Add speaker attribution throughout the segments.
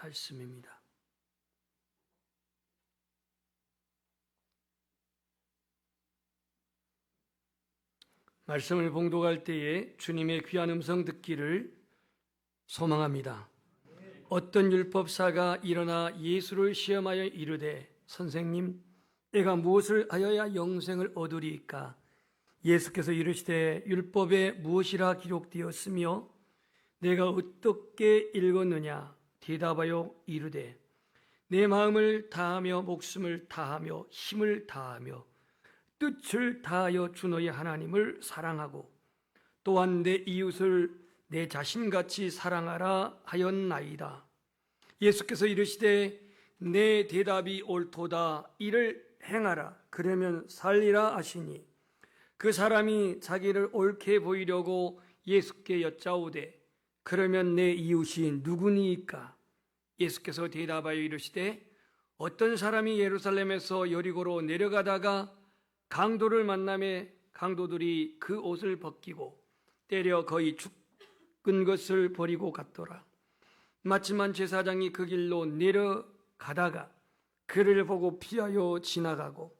Speaker 1: 말씀입니다. 말씀을 봉독할 때에 주님의 귀한 음성 듣기를 소망합니다. 어떤 율법사가 일어나 예수를 시험하여 이르되 선생님, 내가 무엇을 하여야 영생을 얻으리이까? 예수께서 이르시되 율법에 무엇이라 기록되었으며 내가 어떻게 읽었느냐? 대답하여 이르되 내 마음을 다하며 목숨을 다하며 힘을 다하며 뜻을 다하여 주 너의 하나님을 사랑하고 또한 내 이웃을 내 자신같이 사랑하라 하였나이다. 예수께서 이르시되 내 대답이 옳도다. 이를 행하라. 그러면 살리라 하시니 그 사람이 자기를 옳게 보이려고 예수께 여짜오되 그러면 내 이웃이 누구니이까? 예수께서 대답하여 이르시되 어떤 사람이 예루살렘에서 여리고로 내려가다가 강도를 만나매 강도들이 그 옷을 벗기고 때려 거의 죽은 것을 버리고 갔더라. 마침만 제사장이 그 길로 내려가다가 그를 보고 피하여 지나가고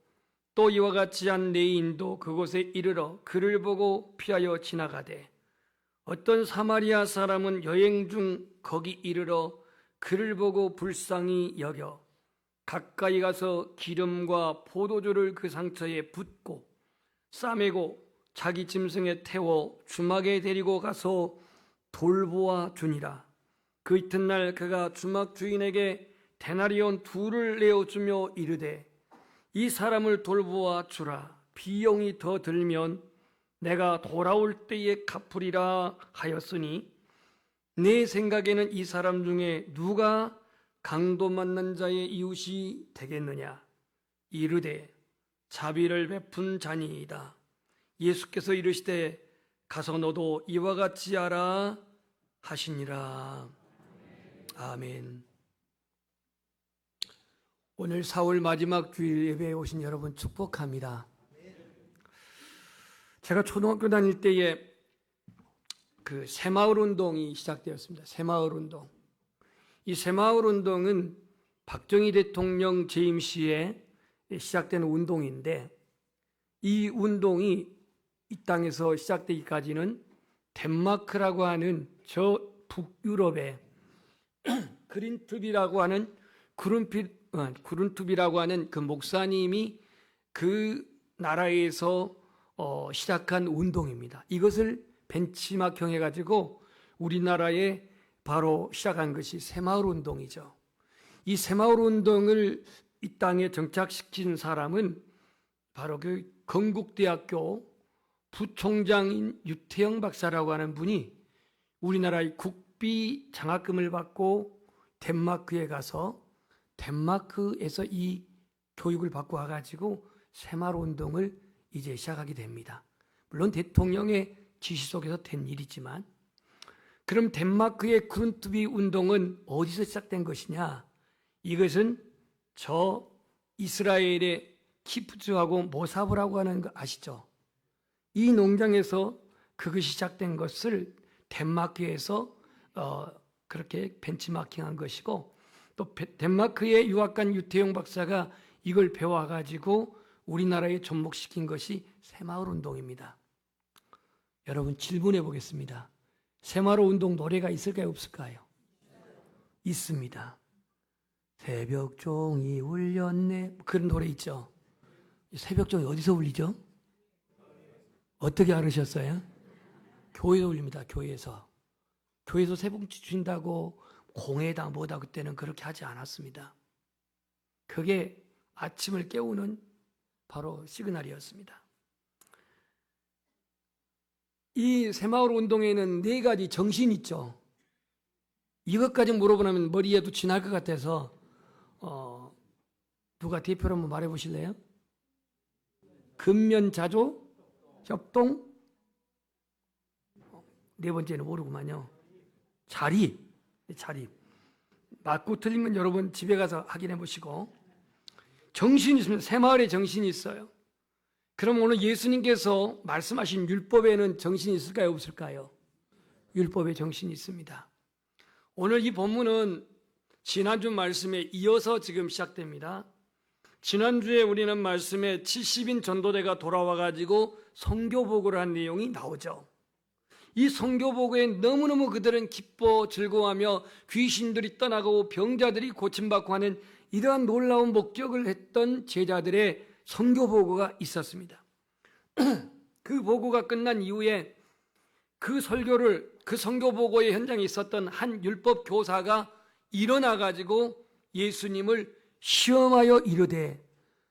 Speaker 1: 또 이와 같이 한 레위인도 그곳에 이르러 그를 보고 피하여 지나가되 어떤 사마리아 사람은 여행 중 거기 이르러 그를 보고 불쌍히 여겨 가까이 가서 기름과 포도주를 그 상처에 붓고 싸매고 자기 짐승에 태워 주막에 데리고 가서 돌보아 주니라. 그 이튿날 그가 주막 주인에게 데나리온 2를 내어주며 이르되 이 사람을 돌보아 주라. 비용이 더 들면 내가 돌아올 때에 갚으리라 하였으니 내 생각에는 이 사람 중에 누가 강도 만난 자의 이웃이 되겠느냐? 이르되 자비를 베푼 자니이다. 예수께서 이르시되 가서 너도 이와 같이 하라 하시니라. 아멘. 오늘 4월 마지막 주일 예배에 오신 여러분 축복합니다. 제가 초등학교 다닐 때에 그 새마을 운동이 시작되었습니다. 새마을 운동. 이 새마을 운동은 박정희 대통령 재임 시에 시작된 운동인데 이 운동이 이 땅에서 시작되기까지는 덴마크라고 하는 저 북유럽의 그린투비라고 하는 구룬투비라고 하는 그 목사님이 그 나라에서 시작한 운동입니다. 이것을 벤치마킹 해가지고 우리나라에 바로 시작한 것이 새마을 운동이죠. 이 새마을 운동을 이 땅에 정착시킨 사람은 바로 그 건국대학교 부총장인 유태영 박사라고 하는 분이 우리나라의 국비 장학금을 받고 덴마크에 가서 덴마크에서 이 교육을 받고 와가지고 새마을 운동을 이제 시작하게 됩니다. 물론 대통령의 지시 속에서 된 일이지만, 그럼 덴마크의 그룬투비 운동은 어디서 시작된 것이냐? 이것은 저 이스라엘의 키푸즈하고 모사브라고 하는 거 아시죠? 이 농장에서 그것이 시작된 것을 덴마크에서 그렇게 벤치마킹한 것이고, 또 덴마크에 유학 간 유태용 박사가 이걸 배워가지고 우리나라에 접목시킨 것이 새마을 운동입니다. 여러분 질문해 보겠습니다. 새마을 운동 노래가 있을까요, 없을까요? 있습니다. 새벽종이 울렸네, 그런 노래 있죠. 새벽종이 어디서 울리죠? 어떻게 알으셨어요? 교회에서 울립니다. 교회에서 새벽 주신다고 공회다 뭐다 그때는 그렇게 하지 않았습니다. 그게 아침을 깨우는 바로 시그널이었습니다. 이 새마을 운동에는 4가지 정신이 있죠. 이것까지 물어보면 머리에도 지날 것 같아서 누가 대표로 한번 말해 보실래요? 근면자조, 협동, 4번째는 모르구만요. 자립. 맞고 틀린 건 여러분 집에 가서 확인해 보시고. 정신이 있습니다. 새마을에 정신이 있어요. 그럼 오늘 예수님께서 말씀하신 율법에는 정신이 있을까요, 없을까요? 율법에 정신이 있습니다. 오늘 이 본문은 지난주 말씀에 이어서 지금 시작됩니다. 지난주에 우리는 말씀에 70인 전도대가 돌아와가지고 선교보고를 한 내용이 나오죠. 이 선교보고에 너무너무 그들은 기뻐 즐거워하며 귀신들이 떠나고 병자들이 고침받고 하는 이러한 놀라운 목격을 했던 제자들의 선교보고가 있었습니다. 그 보고가 끝난 이후에 그 선교보고의 현장에 있었던 한 율법 교사가 일어나가지고 예수님을 시험하여 이르되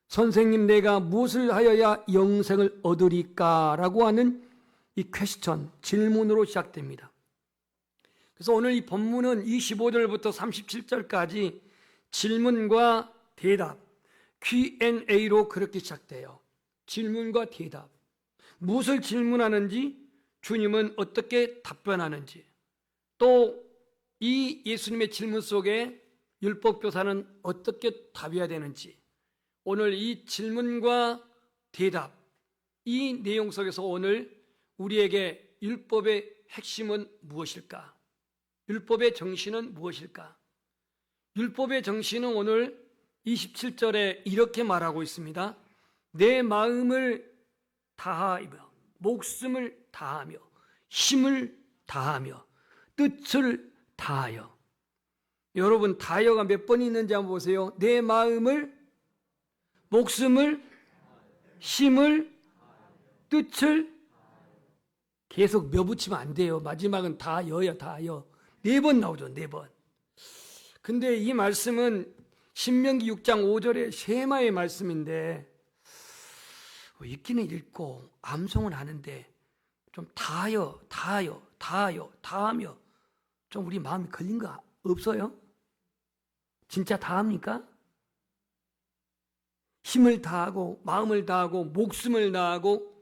Speaker 1: 선생님 내가 무엇을 하여야 영생을 얻으리까? 라고 하는 이 퀘스천, 질문으로 시작됩니다. 그래서 오늘 이 본문은 25절부터 37절까지 질문과 대답, Q&A로 그렇게 시작돼요. 질문과 대답. 무엇을 질문하는지, 주님은 어떻게 답변하는지, 또 이 예수님의 질문 속에 율법교사는 어떻게 답해야 되는지, 오늘 이 질문과 대답, 이 내용 속에서 오늘 우리에게 율법의 핵심은 무엇일까? 율법의 정신은 무엇일까? 율법의 정신은 오늘 27절에 이렇게 말하고 있습니다. 내 마음을 다하며 목숨을 다하며 힘을 다하며 뜻을 다하여. 여러분 다하여가 몇 번 있는지 한번 보세요. 내 마음을 목숨을 힘을 뜻을 계속 며 붙이면 안 돼요. 마지막은 다하여야 다하여. 4번 나오죠. 4번. 근데 이 말씀은 신명기 6장 5절의 쉐마의 말씀인데 읽기는 읽고 암송은 하는데 좀 다하여 다하며 좀 우리 마음이 걸린 거 없어요? 진짜 다합니까? 힘을 다하고 마음을 다하고 목숨을 다하고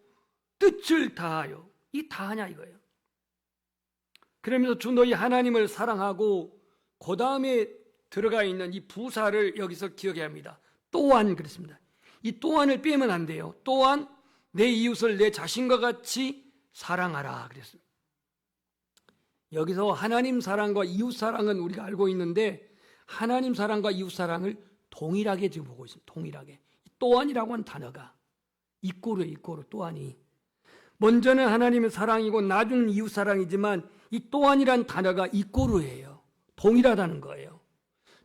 Speaker 1: 뜻을 다하여. 이 다하냐 이거예요. 그러면서 주 너희 하나님을 사랑하고 그 다음에 들어가 있는 이 부사를 여기서 기억해야 합니다. 또한 그랬습니다. 이 또한을 빼면 안 돼요. 또한 내 이웃을 내 자신과 같이 사랑하라 그랬습니다. 여기서 하나님 사랑과 이웃 사랑은 우리가 알고 있는데 하나님 사랑과 이웃 사랑을 동일하게 지금 보고 있습니다. 동일하게. 또한이라고 하는 단어가 이꼬르 또한이. 먼저는 하나님의 사랑이고 나중은 이웃 사랑이지만 이 또한이란 단어가 이꼬르예요. 동일하다는 거예요.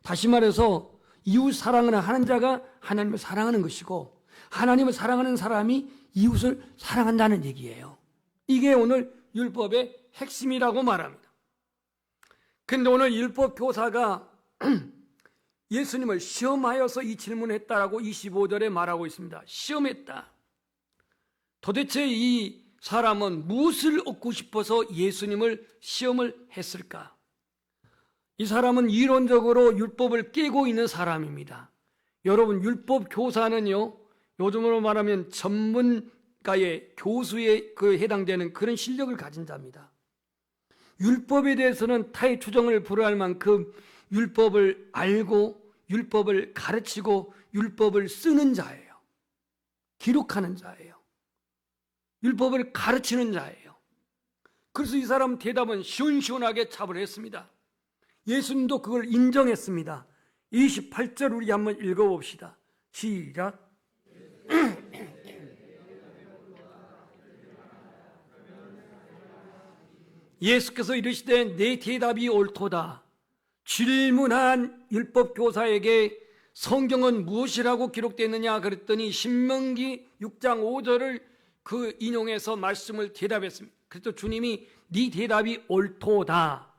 Speaker 1: 다시 말해서 이웃 사랑을 하는 자가 하나님을 사랑하는 것이고 하나님을 사랑하는 사람이 이웃을 사랑한다는 얘기예요. 이게 오늘 율법의 핵심이라고 말합니다. 그런데 오늘 율법 교사가 예수님을 시험하여서 이 질문을 했다라고 25절에 말하고 있습니다. 시험했다. 도대체 이 사람은 무엇을 얻고 싶어서 예수님을 시험을 했을까? 이 사람은 이론적으로 율법을 깨고 있는 사람입니다. 여러분 율법 교사는요, 요즘으로 말하면 전문가의 교수에 해당되는 그런 실력을 가진 자입니다. 율법에 대해서는 타의 추정을 불허할 만큼 율법을 알고 율법을 가르치고 율법을 쓰는 자예요. 기록하는 자예요. 율법을 가르치는 자예요. 그래서 이 사람 대답은 시원시원하게 답을 했습니다. 예수님도 그걸 인정했습니다. 28절 우리 한번 읽어봅시다. 시작. 예수께서 이르시되 내 대답이 옳도다. 질문한 율법교사에게 성경은 무엇이라고 기록되어 있느냐 그랬더니 신명기 6장 5절을 그 인용해서 말씀을 대답했습니다. 그래서 주님이 네 대답이 옳도다.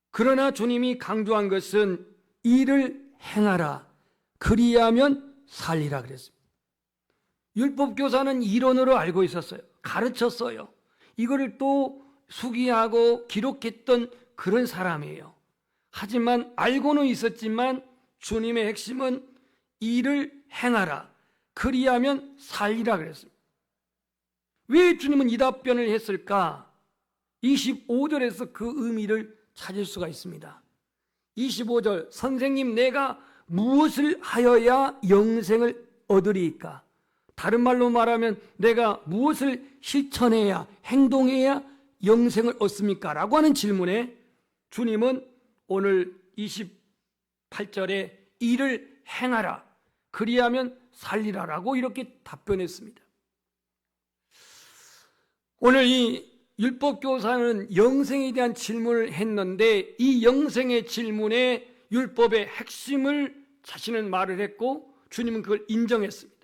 Speaker 1: 그러나 주님이 강조한 것은 이를 행하라. 그리하면 살리라 그랬습니다. 율법교사는 이론으로 알고 있었어요. 가르쳤어요. 이거를 또 수기하고 기록했던 그런 사람이에요. 하지만 알고는 있었지만 주님의 핵심은 이를 행하라. 그리하면 살리라 그랬습니다. 왜 주님은 이 답변을 했을까? 25절에서 그 의미를 찾을 수가 있습니다. 25절 선생님 내가 무엇을 하여야 영생을 얻으리까? 다른 말로 말하면 내가 무엇을 실천해야 행동해야 영생을 얻습니까? 라고 하는 질문에 주님은 오늘 8절에 이를 행하라. 그리하면 살리라라고 이렇게 답변했습니다. 오늘 이 율법교사는 영생에 대한 질문을 했는데 이 영생의 질문에 율법의 핵심을 자신은 말을 했고 주님은 그걸 인정했습니다.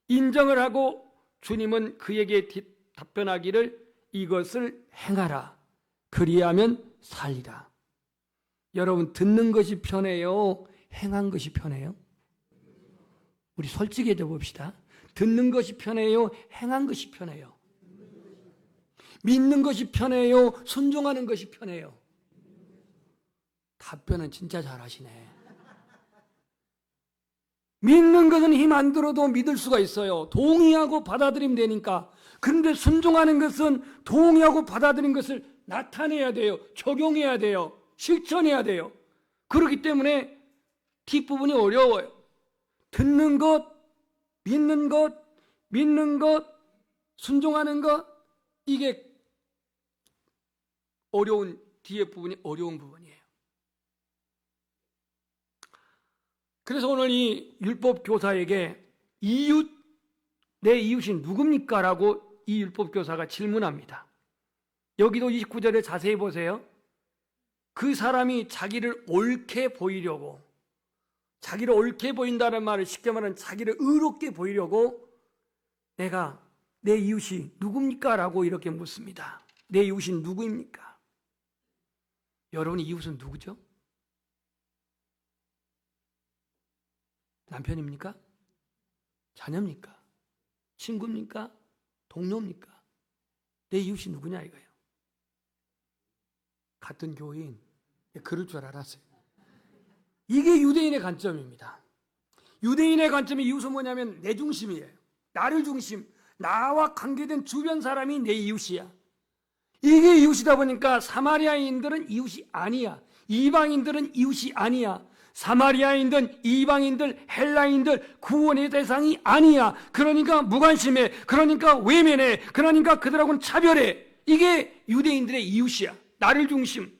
Speaker 1: 인정을 하고 주님은 그에게 답변하기를 이것을 행하라. 그리하면 살리라. 여러분, 듣는 것이 편해요? 행한 것이 편해요? 우리 솔직해져 봅시다. 듣는 것이 편해요? 행한 것이 편해요? 믿는 것이 편해요? 순종하는 것이 편해요? 답변은 진짜 잘하시네. 믿는 것은 힘 안 들어도 믿을 수가 있어요. 동의하고 받아들이면 되니까. 그런데 순종하는 것은 동의하고 받아들인 것을 나타내야 돼요. 적용해야 돼요. 실천해야 돼요. 그렇기 때문에 뒷부분이 어려워요. 듣는 것, 믿는 것, 순종하는 것, 이게 어려운, 뒤에 부분이 어려운 부분이에요. 그래서 오늘 이 율법교사에게 내 이웃이 누굽니까? 라고 이 율법교사가 질문합니다. 여기도 29절에 자세히 보세요. 그 사람이 자기를 옳게 보이려고, 자기를 옳게 보인다는 말을 쉽게 말하면 자기를 의롭게 보이려고 내 이웃이 누굽니까? 라고 이렇게 묻습니다. 내 이웃이 누구입니까? 여러분의 이웃은 누구죠? 남편입니까? 자녀입니까? 친구입니까? 동료입니까? 내 이웃이 누구냐 이거예요. 같은 교인, 그럴 줄 알았어요. 이게 유대인의 관점입니다. 유대인의 관점의 이웃은 뭐냐면 내 중심이에요. 나를 중심, 나와 관계된 주변 사람이 내 이웃이야. 이게 이웃이다 보니까 사마리아인들은 이웃이 아니야. 이방인들은 이웃이 아니야. 사마리아인들, 이방인들, 헬라인들 구원의 대상이 아니야. 그러니까 무관심해. 그러니까 외면해. 그러니까 그들하고는 차별해. 이게 유대인들의 이웃이야. 나를 중심.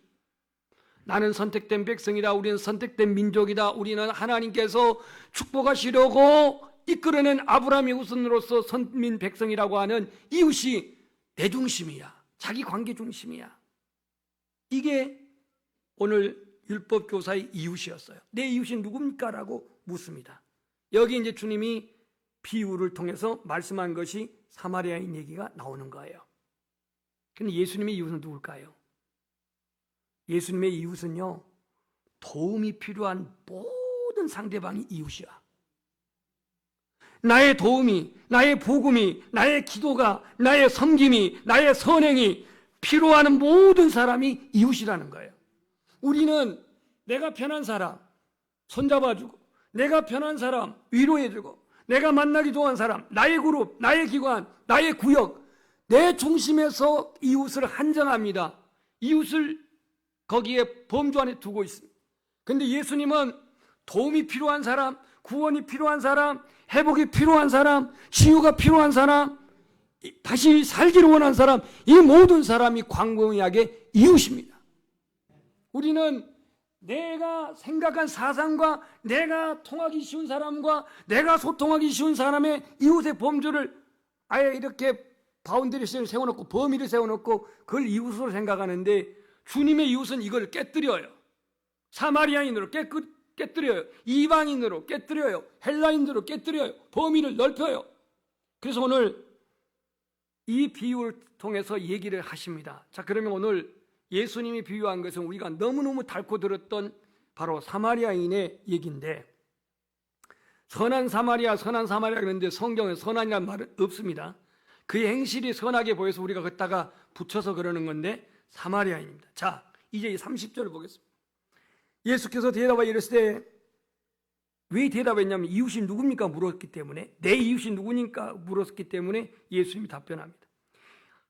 Speaker 1: 나는 선택된 백성이다. 우리는 선택된 민족이다. 우리는 하나님께서 축복하시려고 이끌어낸 아브라함의 후손으로서 선민 백성이라고 하는 이웃이 내 중심이야. 자기 관계 중심이야. 이게 오늘 율법교사의 이웃이었어요. 내 이웃이 누굽니까? 라고 묻습니다. 여기 이제 주님이 비유를 통해서 말씀한 것이 사마리아인 얘기가 나오는 거예요. 근데 예수님의 이웃은 누굴까요? 예수님의 이웃은요, 도움이 필요한 모든 상대방이 이웃이야. 나의 도움이, 나의 복음이, 나의 기도가, 나의 섬김이, 나의 선행이 필요한 모든 사람이 이웃이라는 거예요. 우리는 내가 편한 사람 손잡아주고, 내가 편한 사람 위로해주고, 내가 만나기 좋아하는 사람, 나의 그룹, 나의 기관, 나의 구역, 내 중심에서 이웃을 한정합니다. 이웃을 거기에 범주 안에 두고 있습니다. 그런데 예수님은 도움이 필요한 사람, 구원이 필요한 사람, 회복이 필요한 사람, 치유가 필요한 사람, 다시 살기를 원하는 사람, 이 모든 사람이 광범위하게 이웃입니다. 우리는 내가 생각한 사상과 내가 통하기 쉬운 사람과 내가 소통하기 쉬운 사람의 이웃의 범주를 아예 이렇게 바운더리를 세워놓고 범위를 세워놓고 그걸 이웃으로 생각하는데 주님의 이웃은 이걸 깨뜨려요. 사마리아인으로 깨뜨려요. 이방인으로 깨뜨려요. 헬라인으로 깨뜨려요. 범위를 넓혀요. 그래서 오늘 이 비유를 통해서 얘기를 하십니다. 자, 그러면 오늘 예수님이 비유한 것은 우리가 너무너무 닳고 들었던 바로 사마리아인의 얘기인데, 선한 사마리아 그러는데 성경에 선한이라는 말은 없습니다. 그의 행실이 선하게 보여서 우리가 걷다가 붙여서 그러는 건데 사마리아인입니다. 자, 이제 30절을 보겠습니다. 예수께서 대답하여 이르시되, 왜 대답했냐면 이웃이 누굽니까? 물었기 때문에, 내 이웃이 누구니까 물었기 때문에 예수님이 답변합니다.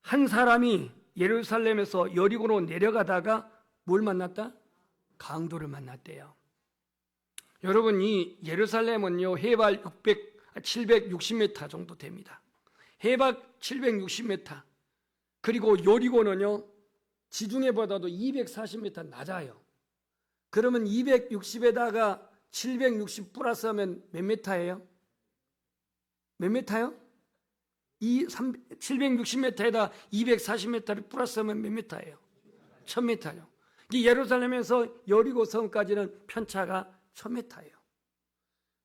Speaker 1: 한 사람이 예루살렘에서 여리고로 내려가다가 뭘 만났다? 강도를 만났대요. 여러분, 이 예루살렘은요 해발 760m 정도 됩니다. 해발 760m. 그리고 여리고는요 지중해보다도 240m 낮아요. 그러면 260에다가 760 플러스하면 몇 미터예요? 몇 미터요? 760m에다 240m를 플러스하면 몇 미터예요? 1000m요. 예루살렘에서 여리고 성까지는 편차가 1000m예요.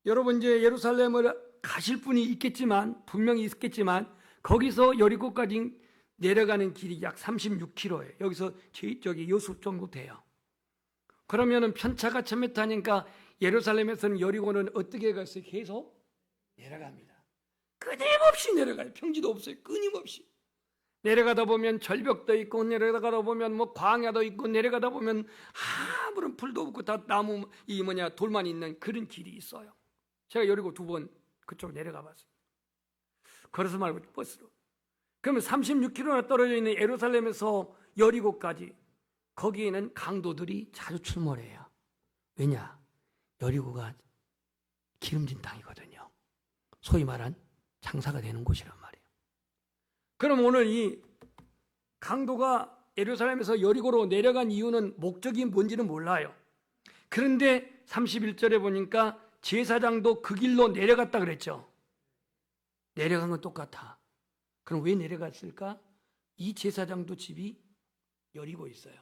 Speaker 1: 여러분 이제 예루살렘을 가실 분이 있겠지만 분명히 있겠지만 거기서 여리고까지 내려가는 길이 약 36km예요. 여기서 저기 여수 정도 돼요. 그러면은 편차가 1000m니까 예루살렘에서는 여리고는 어떻게 갔어요? 계속 내려갑니다. 끊임없이 내려가요. 평지도 없어요. 끊임없이. 내려가다 보면 절벽도 있고 내려가다 보면 뭐 광야도 있고 내려가다 보면 아무런 풀도 없고 다 나무 돌만 있는 그런 길이 있어요. 제가 여리고 2번 그쪽 내려가 봤어요. 걸어서 말고 버스로. 그러면 36km나 떨어져 있는 예루살렘에서 여리고까지 거기에는 강도들이 자주 출몰해요. 왜냐? 여리고가 기름진 땅이거든요. 소위 말한 장사가 되는 곳이란 말이에요. 그럼 오늘 이 강도가 예루살렘에서 여리고로 내려간 이유는 목적이 뭔지는 몰라요. 그런데 31절에 보니까 제사장도 그 길로 내려갔다 그랬죠. 내려간 건 똑같아. 그럼 왜 내려갔을까? 이 제사장도 집이 여리고 있어요.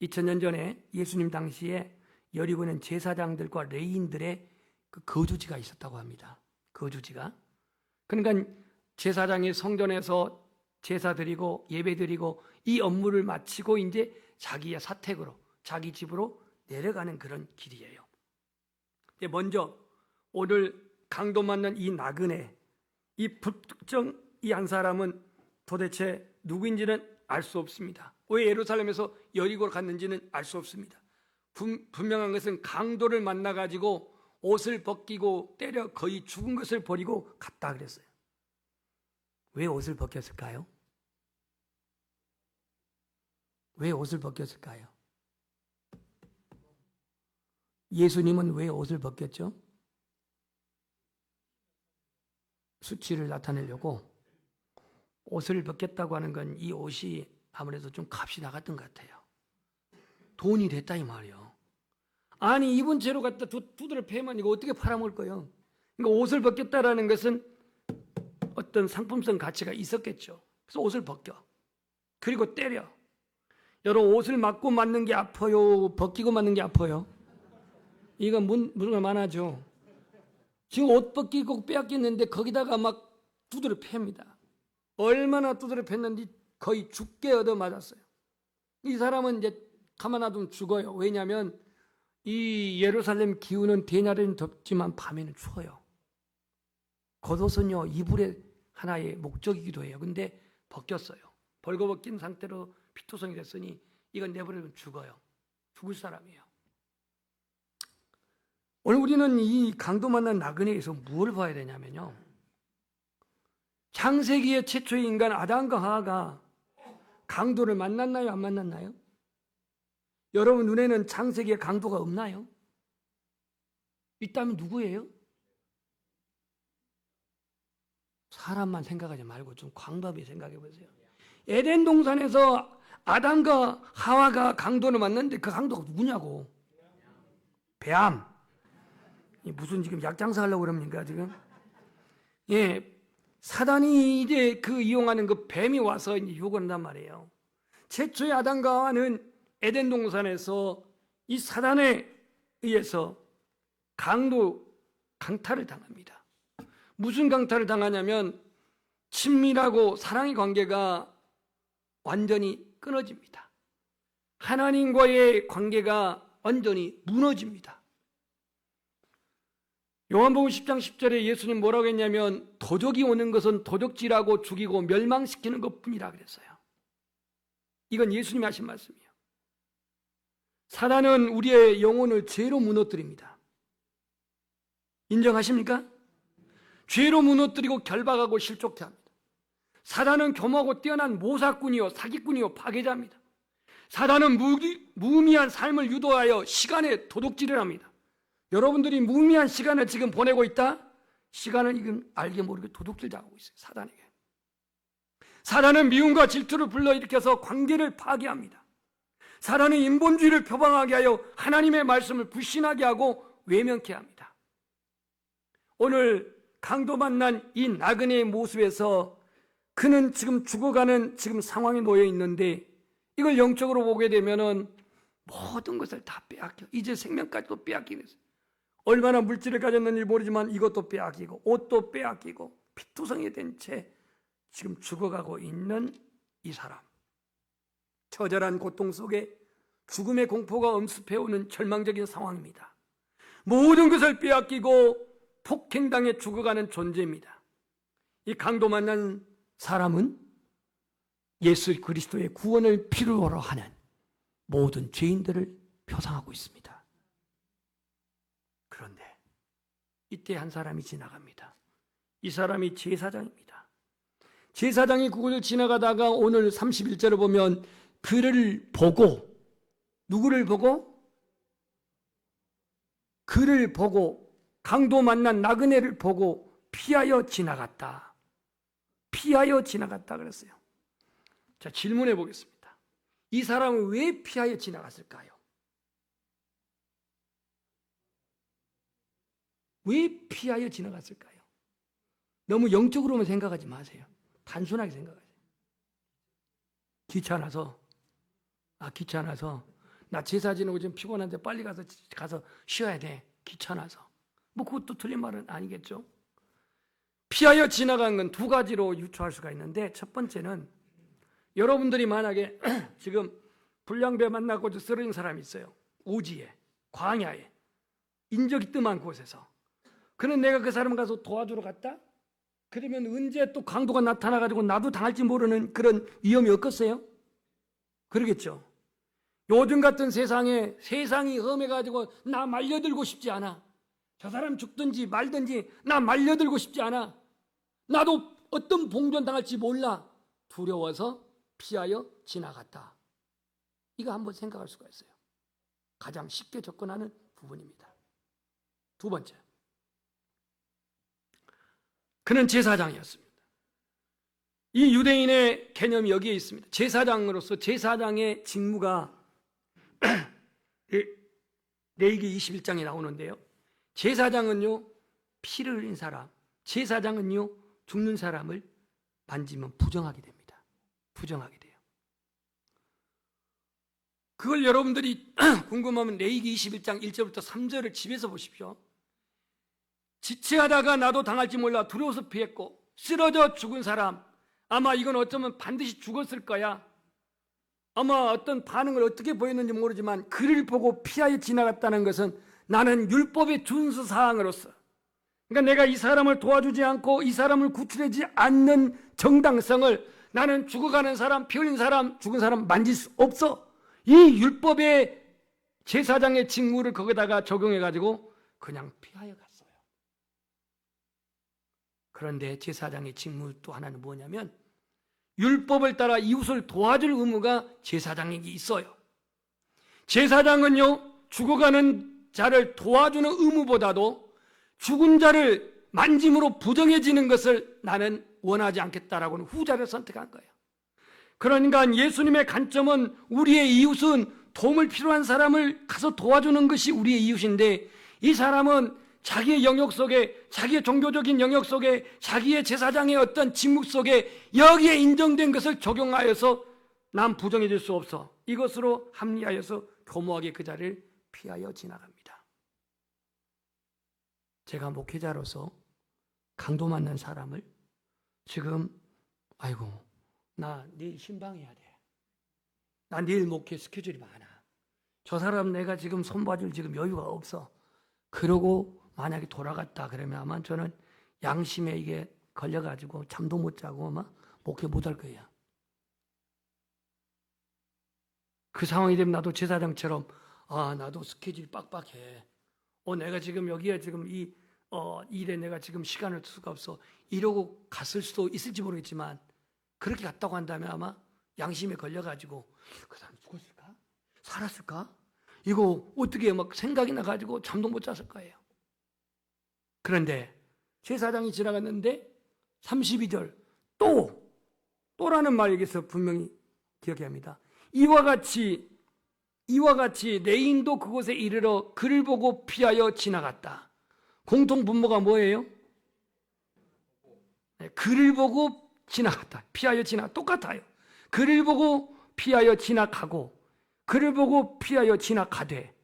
Speaker 1: 2000년 전에 예수님 당시에 여리고는 제사장들과 레위인들의 그 거주지가 있었다고 합니다. 거주지가. 그러니까 제사장이 성전에서 제사 드리고 예배 드리고 이 업무를 마치고 이제 자기의 사택으로 자기 집으로 내려가는 그런 길이에요. 먼저 오늘 강도 맞는 이 나그네, 이 불특정 이 한 사람은 도대체 누구인지는 알 수 없습니다. 왜 예루살렘에서 여리고로 갔는지는 알 수 없습니다. 분명한 것은 강도를 만나가지고 옷을 벗기고 때려 거의 죽은 것을 버리고 갔다 그랬어요. 왜 옷을 벗겼을까요? 왜 옷을 벗겼을까요? 예수님은 왜 옷을 벗겼죠? 수치를 나타내려고. 옷을 벗겼다고 하는 건 이 옷이 아무래도 좀 값이 나갔던 것 같아요. 돈이 됐다 이 말이에요. 아니 입은 채로 갖다 두드려 패면 이거 어떻게 팔아먹을 거예요? 그러니까 옷을 벗겼다라는 것은 어떤 상품성 가치가 있었겠죠. 그래서 옷을 벗겨. 그리고 때려. 여러분 옷을 맞고 맞는 게 아파요? 벗기고 맞는 게 아파요? 이건 문제가 많아죠. 지금 옷 벗기고 빼앗겼는데 거기다가 막 두드려 팹니다. 얼마나 두드려 팼는지 거의 죽게 얻어맞았어요. 이 사람은 이제 가만 놔두면 죽어요. 왜냐하면 이 예루살렘 기후는 대낮에는 덥지만 밤에는 추워요. 겉옷은요 이불의 하나의 목적이기도 해요. 근데 벗겼어요. 벌거벗긴 상태로 피투성이 됐으니 이건 내버려두면 죽어요. 죽을 사람이에요. 오늘 우리는 이 강도 만난 나그네에서 무엇을 봐야 되냐면요, 창세기의 최초의 인간 아담과 하와가 강도를 만났나요? 안 만났나요? 여러분 눈에는 창세기에 강도가 없나요? 있다면 누구예요? 사람만 생각하지 말고 좀 광범위 생각해 보세요. 에덴 동산에서 아담과 하와가 강도를 만났는데 그 강도가 누구냐고. 뱀. 무슨 지금 약장사 하려고 그럽니까 지금? 예, 사단이 이제 그 이용하는 그 뱀이 와서 이제 욕을 한단 말이에요. 최초의 아담과 하와는 에덴 동산에서 이 사단에 의해서 강탈을 당합니다. 무슨 강탈을 당하냐면 친밀하고 사랑의 관계가 완전히 끊어집니다. 하나님과의 관계가 완전히 무너집니다. 요한복음 10장 10절에 예수님 뭐라고 했냐면 도적이 오는 것은 도적질하고 죽이고 멸망시키는 것뿐이라 그랬어요. 이건 예수님이 하신 말씀이에요. 사단은 우리의 영혼을 죄로 무너뜨립니다. 인정하십니까? 죄로 무너뜨리고 결박하고 실족케 합니다. 사단은 교모하고 뛰어난 모사꾼이요 사기꾼이요 파괴자입니다. 사단은 무의미한 삶을 유도하여 시간에 도둑질을 합니다. 여러분들이 무의미한 시간을 지금 보내고 있다? 시간을 지금 알게 모르게 도둑질 당하고 있어요. 사단에게. 사단은 미움과 질투를 불러일으켜서 관계를 파괴합니다. 사단은 인본주의를 표방하게 하여 하나님의 말씀을 불신하게 하고 외면케 합니다. 오늘 강도 만난 이 나그네의 모습에서 그는 지금 죽어가는 지금 상황에 놓여 있는데, 이걸 영적으로 보게 되면은 모든 것을 다 빼앗겨. 이제 생명까지도 빼앗기게 됐어요. 얼마나 물질을 가졌는지 모르지만 이것도 빼앗기고 옷도 빼앗기고 피투성이 된 채 지금 죽어가고 있는 이 사람. 처절한 고통 속에 죽음의 공포가 엄습해오는 절망적인 상황입니다. 모든 것을 빼앗기고 폭행당해 죽어가는 존재입니다. 이 강도 만난 사람은 예수 그리스도의 구원을 필요로 하는 모든 죄인들을 표상하고 있습니다. 그런데 이때 한 사람이 지나갑니다. 이 사람이 제사장입니다. 제사장이 그곳을 지나가다가 오늘 31절을 보면 그를 보고, 누구를 보고? 그를 보고, 강도 만난 나그네를 보고 피하여 지나갔다. 피하여 지나갔다 그랬어요. 자, 질문해 보겠습니다. 이 사람은 왜 피하여 지나갔을까요? 왜 피하여 지나갔을까요? 너무 영적으로만 생각하지 마세요. 단순하게 생각하세요. 귀찮아서 나 제사 지내고 지금 피곤한데 빨리 가서 쉬어야 돼. 귀찮아서. 뭐 그것도 틀린 말은 아니겠죠. 피하여 지나간 건 두 가지로 유추할 수가 있는데, 첫 번째는 여러분들이 만약에 지금 불량배 만나고 쓰러진 사람이 있어요. 오지에, 광야에, 인적이 뜸한 곳에서. 그는 내가 그 사람 가서 도와주러 갔다? 그러면 언제 또 강도가 나타나가지고 나도 당할지 모르는 그런 위험이 없겠어요? 그러겠죠. 요즘 같은 세상에 세상이 험해가지고 나 말려들고 싶지 않아. 저 사람 죽든지 말든지 나 말려들고 싶지 않아. 나도 어떤 봉변 당할지 몰라. 두려워서 피하여 지나갔다. 이거 한번 생각할 수가 있어요. 가장 쉽게 접근하는 부분입니다. 두 번째, 그는 제사장이었습니다. 이 유대인의 개념이 여기에 있습니다. 제사장으로서 제사장의 직무가 레위기 21장에 나오는데요. 제사장은요, 피를 흘린 사람, 제사장은요, 죽는 사람을 만지면 부정하게 됩니다. 부정하게 돼요. 그걸 여러분들이 궁금하면 레위기 21장 1절부터 3절을 집에서 보십시오. 지체하다가 나도 당할지 몰라 두려워서 피했고, 쓰러져 죽은 사람, 아마 이건 어쩌면 반드시 죽었을 거야. 아마 어떤 반응을 어떻게 보였는지 모르지만 그를 보고 피하여 지나갔다는 것은 나는 율법의 준수 사항으로서, 그러니까 내가 이 사람을 도와주지 않고 이 사람을 구출하지 않는 정당성을, 나는 죽어가는 사람, 피 흘린 사람, 죽은 사람 만질 수 없어. 이 율법의 제사장의 직무를 거기다가 적용해가지고 그냥 피하여 갔어요. 그런데 제사장의 직무 또 하나는 뭐냐면, 율법을 따라 이웃을 도와줄 의무가 제사장에게 있어요. 제사장은요, 죽어가는 자를 도와주는 의무보다도 죽은 자를 만짐으로 부정해지는 것을 나는 원하지 않겠다라고는 후자를 선택한 거예요. 그러니까 예수님의 관점은 우리의 이웃은 도움을 필요한 사람을 가서 도와주는 것이 우리의 이웃인데, 이 사람은 자기의 영역 속에, 자기의 종교적인 영역 속에, 자기의 제사장의 어떤 직무 속에 여기에 인정된 것을 적용하여서 난 부정해질 수 없어. 이것으로 합리하여서 교묘하게 그 자리를 피하여 지나갑니다. 제가 목회자로서 강도 만난 사람을 지금, 아이고, 나 내일 신방해야 돼. 나 내일 목회 스케줄이 많아. 저 사람 내가 지금 손봐줄 지금 여유가 없어. 그러고 만약에 돌아갔다 그러면 아마 저는 양심에 이게 걸려가지고 잠도 못 자고 아마 목회 못 할 거예요. 그 상황이 되면 나도 제사장처럼, 나도 스케줄이 빡빡해. 내가 지금 여기에 지금 이 일에 내가 지금 시간을 쓸 수가 없어. 이러고 갔을 수도 있을지 모르겠지만, 그렇게 갔다고 한다면 아마 양심에 걸려가지고 그 사람 죽었을까? 살았을까? 이거 어떻게 막 생각이 나가지고 잠도 못 잤을 거예요. 그런데 제사장이 지나갔는데 32절 또라는 말 여기서 분명히 기억해야 합니다. 이와 같이 이와 같이 레인도 그곳에 이르러 그를 보고 피하여 지나갔다. 공통 분모가 뭐예요? 그를 보고 지나갔다. 피하여 똑같아요. 그를 보고 피하여 지나가고 그를 보고 피하여 지나가되,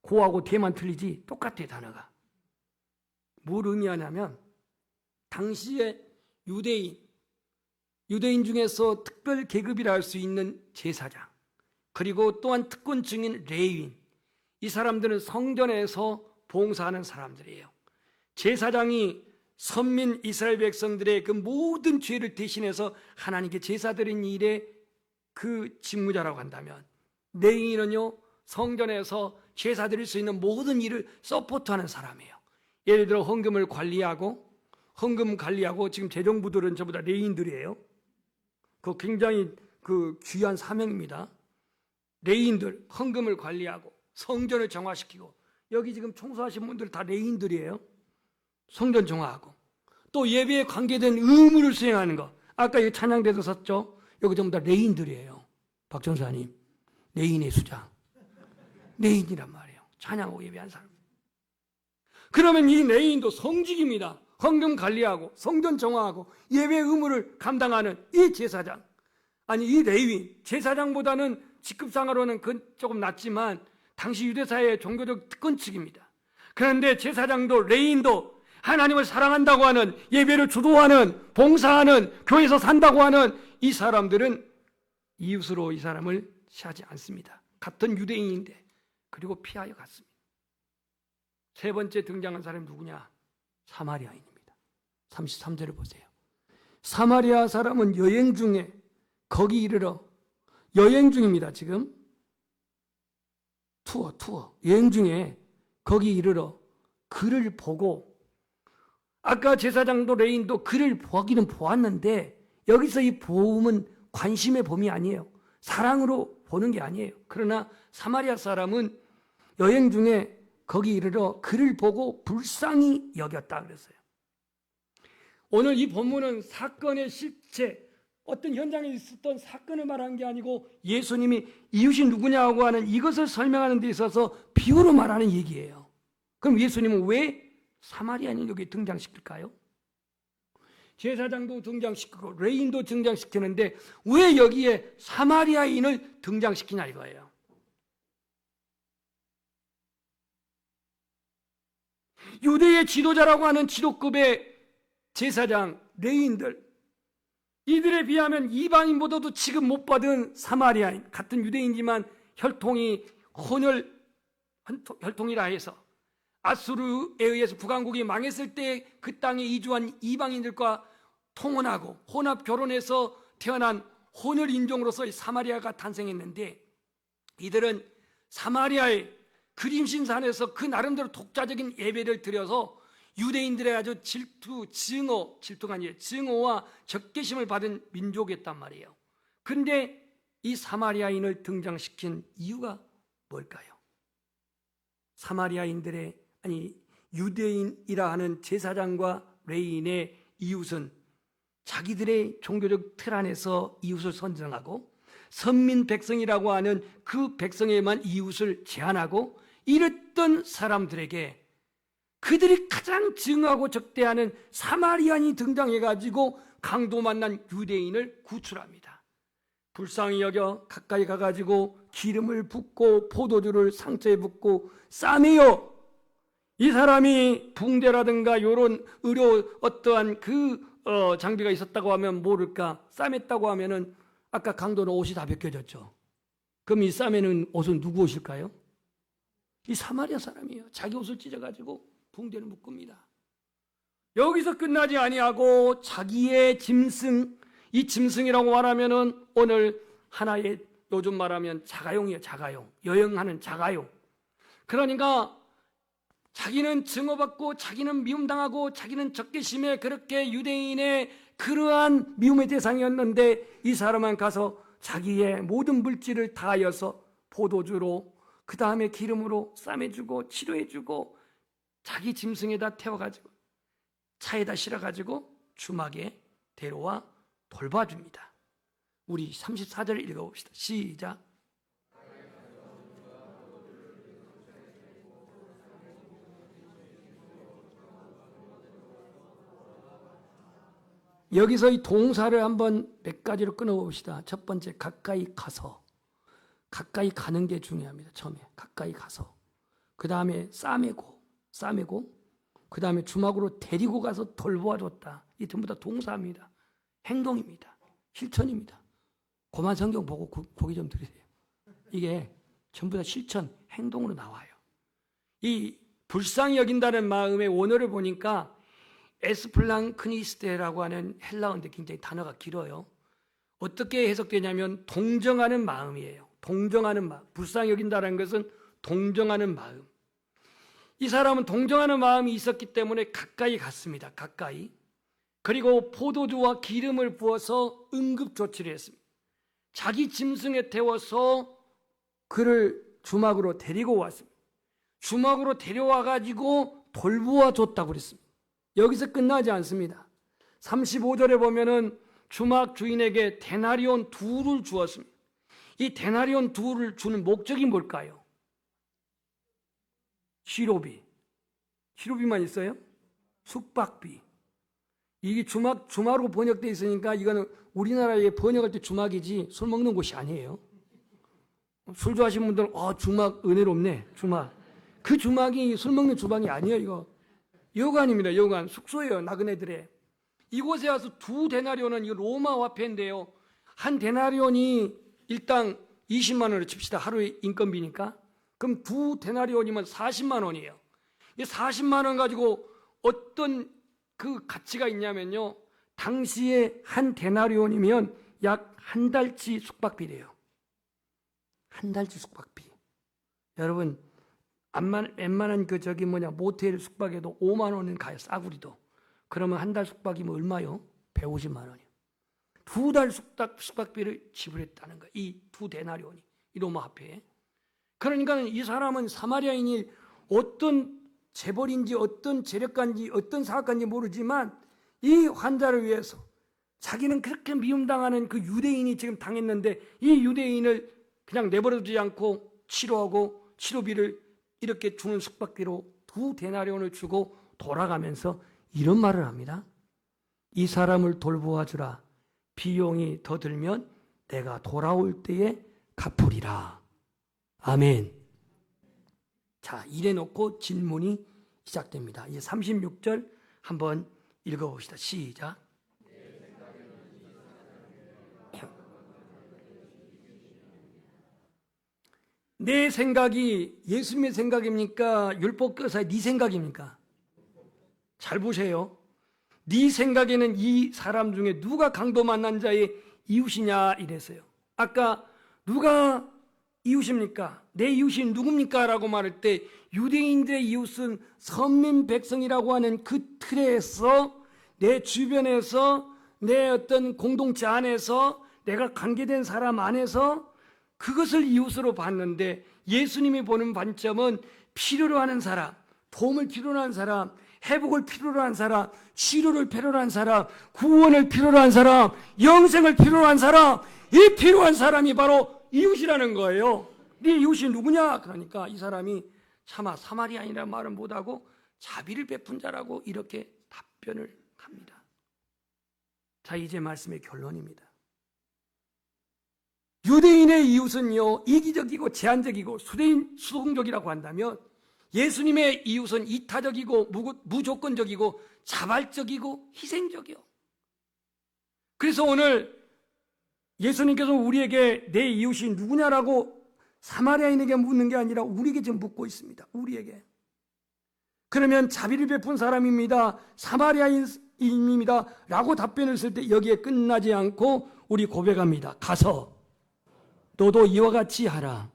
Speaker 1: 고하고 대만 틀리지 똑같아 단어가. 뭘 의미하냐면 당시에 유대인 중에서 특별 계급이라 할 수 있는 제사장, 그리고 또한 특권층인 레위인, 이 사람들은 성전에서 봉사하는 사람들이에요. 제사장이 선민 이스라엘 백성들의 그 모든 죄를 대신해서 하나님께 제사 드린 일에 그 직무자라고 한다면, 레위인은요 성전에서 제사 드릴 수 있는 모든 일을 서포트하는 사람이에요. 예를 들어 헌금을 관리하고, 지금 재정부들은 전부 다 레위인들이에요. 그 굉장히 그 귀한 사명입니다. 레위인들 헌금을 관리하고 성전을 정화시키고, 여기 지금 청소하신 분들 다 레위인들이에요. 성전 정화하고 또 예배에 관계된 의무를 수행하는 것, 아까 여기 찬양대도 썼죠. 여기 전부 다 레위인들이에요. 박 전사님, 레위인의 수장, 레위인이란 말이에요. 찬양하고 예배한 사람. 그러면 이 레위인도 성직입니다. 헌금 관리하고 성전 정화하고 예배 의무를 감당하는 이 제사장, 아니 이 레위인, 제사장보다는 직급상으로는 조금 낮지만 당시 유대사회의 종교적 특권층입니다. 그런데 제사장도 레위인도 하나님을 사랑한다고 하는, 예배를 주도하는, 봉사하는, 교회에서 산다고 하는 이 사람들은 이웃으로 이 사람을 취하지 않습니다. 같은 유대인인데, 그리고 피하여 갔습니다. 세 번째 등장한 사람이 누구냐? 사마리아인입니다. 33절을 보세요. 사마리아 사람은 여행 중에 거기 이르러, 여행 중입니다. 지금 투어 여행 중에 거기 이르러 그를 보고, 아까 제사장도 레위인도 그를 보기는 보았는데 여기서 이 보음은 관심의 봄이 아니에요. 사랑으로 보는 게 아니에요. 그러나 사마리아 사람은 여행 중에 거기 이르러 그를 보고 불쌍히 여겼다 그랬어요. 오늘 이 본문은 사건의 실체, 어떤 현장에 있었던 사건을 말하는 게 아니고 예수님이 이웃이 누구냐고 하는 이것을 설명하는 데 있어서 비유로 말하는 얘기예요. 그럼 예수님은 왜 사마리아인을 여기 등장시킬까요? 제사장도 등장시키고 레위인도 등장시키는데 왜 여기에 사마리아인을 등장시키냐 이거예요. 유대의 지도자라고 하는 지도급의 제사장, 레위인들, 이들에 비하면 이방인보다도 취급 못 받은 사마리아인, 같은 유대인이지만 혈통이라 해서 아수르에 의해서 북왕국이 망했을 때 그 땅에 이주한 이방인들과 통혼하고 혼합 결혼해서 태어난 혼혈 인종으로서 사마리아가 탄생했는데, 이들은 사마리아의 그림신산에서 그 나름대로 독자적인 예배를 드려서 유대인들의 아주 증오가 아니에요. 증오와 적개심을 받은 민족이었단 말이에요. 그런데 이 사마리아인을 등장시킨 이유가 뭘까요? 유대인이라 하는 제사장과 레위인의 이웃은 자기들의 종교적 틀 안에서 이웃을 선정하고, 선민 백성이라고 하는 그 백성에만 이웃을 제한하고, 이랬던 사람들에게 그들이 가장 증오하고 적대하는 사마리아인이 등장해가지고 강도 만난 유대인을 구출합니다. 불쌍히 여겨 가까이 가가지고 기름을 붓고 포도주를 상처에 붓고 싸매요. 이 사람이 붕대라든가 이런 의료 어떠한 장비가 있었다고 하면 모를까, 싸맸다고 하면은 아까 강도는 옷이 다 벗겨졌죠. 그럼 이 싸매는 옷은 누구 옷일까요? 이 사마리아 사람이에요. 자기 옷을 찢어가지고 붕대를 묶습니다. 여기서 끝나지 아니하고 자기의 짐승, 이 짐승이라고 말하면은 오늘 하나의, 요즘 말하면 자가용이에요. 자가용, 여행하는 자가용. 그러니까 자기는 증오받고 자기는 미움당하고 자기는 적개심에 그렇게 유대인의 그러한 미움의 대상이었는데, 이 사람은 가서 자기의 모든 물질을 다하여서 포도주로, 그 다음에 기름으로 싸매주고 치료해주고 자기 짐승에다 태워가지고 차에다 실어가지고 주막에 데려와 돌봐줍니다. 우리 34절 읽어봅시다. 시작. 여기서 이 동사를 한번 몇 가지로 끊어봅시다. 첫 번째, 가까이 가서. 가까이 가는 게 중요합니다. 처음에 가까이 가서. 그 다음에 싸매고. 그 다음에 주막으로 데리고 가서 돌보아줬다. 이 전부 다 동사입니다. 행동입니다. 실천입니다. 고만 성경 보고 고기 좀 들으세요. 이게 전부 다 실천, 행동으로 나와요. 이 불쌍히 여긴다는 마음의 원어를 보니까 에스플랑크니스테라고 하는 헬라어인데 굉장히 단어가 길어요. 어떻게 해석되냐면 동정하는 마음이에요. 동정하는 마음. 불쌍히 여긴다는 것은 동정하는 마음. 이 사람은 동정하는 마음이 있었기 때문에 가까이 갔습니다. 가까이. 그리고 포도주와 기름을 부어서 응급조치를 했습니다. 자기 짐승에 태워서 그를 주막으로 데리고 왔습니다. 주막으로 데려와가지고 돌보아 줬다고 그랬습니다. 여기서 끝나지 않습니다. 35절에 보면은 주막 주인에게 데나리온 2를 주었습니다. 이 데나리온 2를 주는 목적이 뭘까요? 시로비만 있어요? 숙박비. 이게 주마로 번역되어 있으니까 이거는 우리나라에 번역할 때 주막이지 술 먹는 곳이 아니에요. 술 좋아하시는 분들은 주막 은혜롭네. 주막. 그 주막이 술 먹는 주방이 아니에요. 이거 여관입니다. 여관. 숙소예요. 나그네들의. 이곳에 와서 2 데나리온은 이거 로마 화폐인데요. 한 데나리온이 일당 20만 원을 칩시다. 하루의 인건비니까. 그럼 2 데나리온이면 40만 원이에요. 이 40만 원 가지고 어떤 그 가치가 있냐면요. 당시에 한 데나리온이면 약 한 달치 숙박비래요. 한 달치 숙박비. 여러분, 웬만한 모텔 숙박에도 5만 원은 가요. 싸구리도. 그러면 한 달 숙박이면 얼마요? 150만 원이요. 2달 숙박비를 지불했다는 거예요. 이 2 데나리온이. 이 로마 화폐에. 그러니까 이 사람은 사마리아인이 어떤 재벌인지 어떤 재력가인지 어떤 사업가인지 모르지만 이 환자를 위해서 자기는 그렇게 미움당하는 그 유대인이 지금 당했는데 이 유대인을 그냥 내버려두지 않고 치료하고 치료비를 이렇게 주는 숙박비로 2 데나리온을 주고 돌아가면서 이런 말을 합니다. 이 사람을 돌보아 주라. 비용이 더 들면 내가 돌아올 때에 갚으리라. 아멘. 자, 이래 놓고 질문이 시작됩니다. 이제 36절 한번 읽어봅시다. 시작. 내 생각이 예수님의 생각입니까? 율법교사의 네 생각입니까? 잘 보세요. 네 생각에는 이 사람 중에 누가 강도 만난 자의 이웃이냐 이랬어요. 아까 누가 이웃입니까? 내 이웃이 누굽니까? 라고 말할 때 유대인들의 이웃은 선민 백성이라고 하는 그 틀에서 내 주변에서 내 어떤 공동체 안에서 내가 관계된 사람 안에서 그것을 이웃으로 봤는데 예수님이 보는 관점은 필요로 하는 사람, 도움을 필요로 하는 사람, 회복을 필요로 한 사람, 치료를 필요로 한 사람, 구원을 필요로 한 사람, 영생을 필요로 한 사람, 이 필요한 사람이 바로 이웃이라는 거예요. 네 이웃이 누구냐? 그러니까 이 사람이 차마 사마리아인이라는 말을 못하고 자비를 베푼 자라고 이렇게 답변을 합니다. 자, 이제 말씀의 결론입니다. 유대인의 이웃은요, 이기적이고 제한적이고 수동적이라고 한다면 예수님의 이웃은 이타적이고 무조건적이고 자발적이고 희생적이요. 그래서 오늘 예수님께서 우리에게 내 이웃이 누구냐라고 사마리아인에게 묻는 게 아니라 우리에게 지금 묻고 있습니다. 우리에게. 그러면 자비를 베푼 사람입니다. 사마리아인입니다. 라고 답변을 쓸 때 여기에 끝나지 않고 우리 고백합니다. 가서 너도 이와 같이 하라.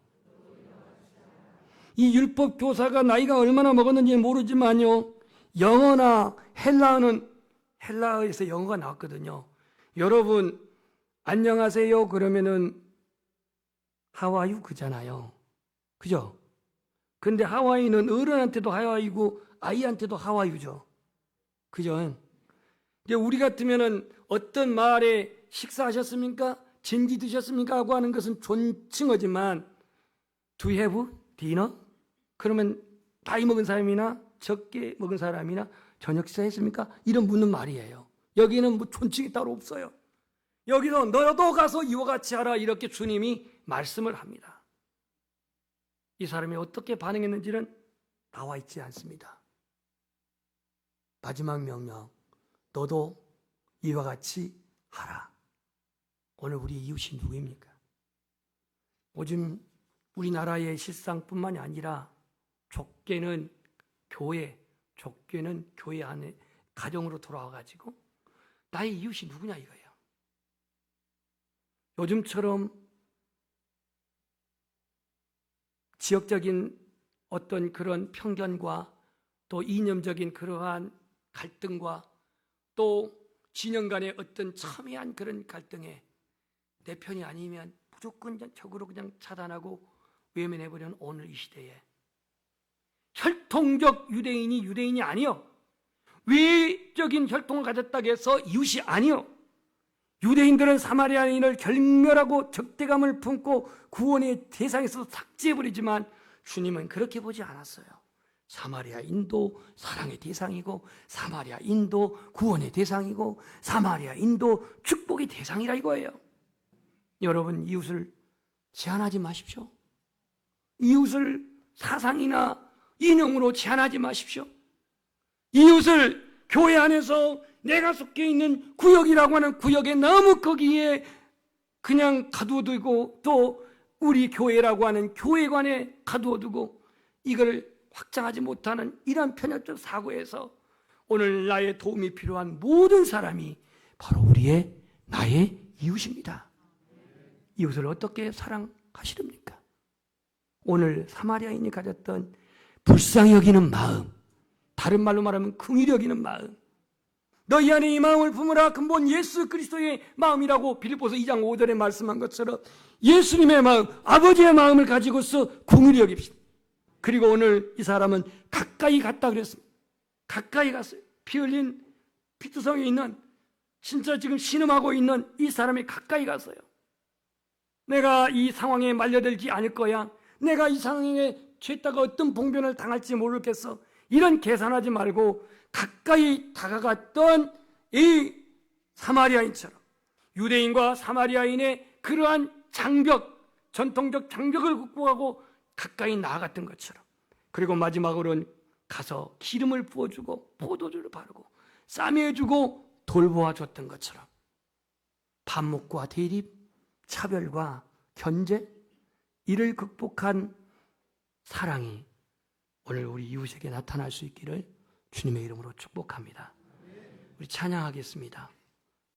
Speaker 1: 이 율법 교사가 나이가 얼마나 먹었는지 모르지만요. 영어나 헬라어에서 영어가 나왔거든요. 여러분 안녕하세요 그러면은 하와이유 그잖아요. 그죠? 근데 하와이는 어른한테도 하와이고 아이한테도 하와이유죠. 그죠? 이제 우리 같으면은 어떤 말에 식사하셨습니까? 진지 드셨습니까? 하고 하는 것은 존칭어지만 Do you have dinner? 그러면 많이 먹은 사람이나 적게 먹은 사람이나 저녁 식사했습니까? 이런 묻는 말이에요. 여기는 뭐 존칭이 따로 없어요. 여기서 너도 가서 이와 같이 하라 이렇게 주님이 말씀을 합니다. 이 사람이 어떻게 반응했는지는 나와 있지 않습니다. 마지막 명령, 너도 이와 같이 하라. 오늘 우리 이웃이 누구입니까? 요즘 우리나라의 실상뿐만이 아니라 좁게는 교회 안에 가정으로 돌아와가지고 나의 이웃이 누구냐 이거예요. 요즘처럼 지역적인 어떤 그런 편견과 또 이념적인 그러한 갈등과 또 진영 간의 어떤 첨예한 그런 갈등에 내 편이 아니면 무조건 적으로 그냥 차단하고 외면해버리는 오늘 이 시대에 혈통적 유대인이 아니요, 외적인 혈통을 가졌다고 해서 이웃이 아니요, 유대인들은 사마리아인을 결멸하고 적대감을 품고 구원의 대상에서 삭제해버리지만 주님은 그렇게 보지 않았어요. 사마리아인도 사랑의 대상이고 사마리아인도 구원의 대상이고 사마리아인도 축복의 대상이라 이거예요. 여러분, 이웃을 제한하지 마십시오. 이웃을 사상이나 이념으로 제한하지 마십시오. 이웃을 교회 안에서 내가 속해 있는 구역이라고 하는 구역에 너무 거기에 그냥 가두어두고 또 우리 교회라고 하는 교회관에 가두어두고 이걸 확장하지 못하는 이런 편협적 사고에서 오늘 나의 도움이 필요한 모든 사람이 바로 나의 이웃입니다. 이웃을 어떻게 사랑하시렵니까? 오늘 사마리아인이 가졌던 불쌍히 여기는 마음, 다른 말로 말하면 긍휼히 여기는 마음, 너희 안에 이 마음을 품으라 근본 예수 그리스도의 마음이라고 빌립보서 2장 5절에 말씀한 것처럼 예수님의 마음, 아버지의 마음을 가지고서 긍휼히 여깁시다. 그리고 오늘 이 사람은 가까이 갔다 그랬습니다. 가까이 갔어요. 피 흘린 피투성에 있는, 진짜 지금 신음하고 있는 이 사람이 가까이 갔어요. 내가 이 상황에 말려들지 않을 거야, 내가 이 상황에 죄다가 어떤 봉변을 당할지 모르겠어, 이런 계산하지 말고 가까이 다가갔던 이 사마리아인처럼 유대인과 사마리아인의 그러한 장벽, 전통적 장벽을 극복하고 가까이 나아갔던 것처럼, 그리고 마지막으로는 가서 기름을 부어주고 포도주를 바르고 싸매주고 돌보아줬던 것처럼 반목과 대립, 차별과 견제, 이를 극복한 사랑이 오늘 우리 이웃에게 나타날 수 있기를 주님의 이름으로 축복합니다. 우리 찬양하겠습니다.